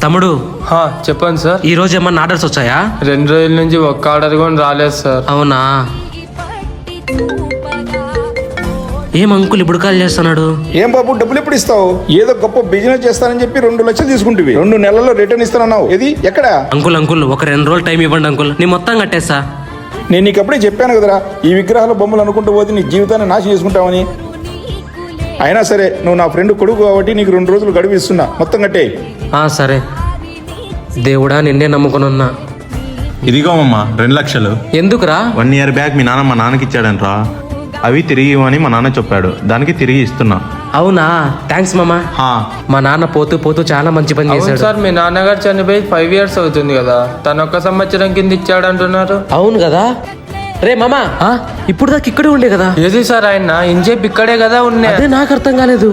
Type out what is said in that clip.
తమ్ముడు చెప్పండి సార్. ఈ రోజు ఏమన్నా ఆర్డర్స్ వచ్చాయా? 2 రోజుల నుంచి ఒక్క ఆర్డర్ కూడా రాలేదు సార్. అవునా? ఏం అంకుల్ ఇప్పుడు కాల్ చేస్తున్నాడు? ఏం బాబు డబ్బులు ఎప్పుడు ఇస్తావు? ఏదో గొప్ప బిజినెస్ చేస్తానని చెప్పి 2 లక్షలు తీసుకుంటువి, 2 నెలల్లో రిటర్న్ ఇస్తానన్నావు. ఏది ఎక్కడ? అంకుల్ ఒక 2 రోజులు టైం ఇవ్వండి అంకుల్, నేను మొత్తం కట్టేస్తా. నేను నీకు అప్పుడే చెప్పాను కదరా, ఈ విగ్రహాల బొమ్మలు అనుకుంటూ పోతే నీ జీవితాన్ని నాశనం చేసుకుంటావని. అయినా సరే నువ్వు నా ఫ్రెండ్ కొడుకు కాబట్టి నీకు 2 రోజులు గడువు ఇస్తున్నా, మొత్తం కట్టే. సరే దేవుడా, నిన్నే నమ్ముకున్నా. ఇదిగోమమ్మా 2 లక్షలు. ఎందుకురా? 1 ఇయర్ బ్యాక్ మీ నాన్న మా నాన్నకి ఇచ్చాడంట్రా, అవి తిరిగి ఇవ్వని మా నాన్న చెప్పాడు, దానికి తిరిగి ఇస్తున్నా. అవునా? థ్యాంక్స్ మామా. మా నాన్న పోతూ చాలా మంచి పని చేశాడు సార్. మీ నాన్నగారు చనిపోయి 5 years అవుతుంది కదా, తను 1 సంవత్సరం కింద ఇచ్చాడు అంటున్నారు. అవును కదా రే మామా, ఇప్పుడు దాకా ఇక్కడే ఉండే కదా. ఏది సార్, ఆయన ఇంచేపు ఇక్కడే కదా ఉన్నా. అదే నాకు అర్థం కాలేదు.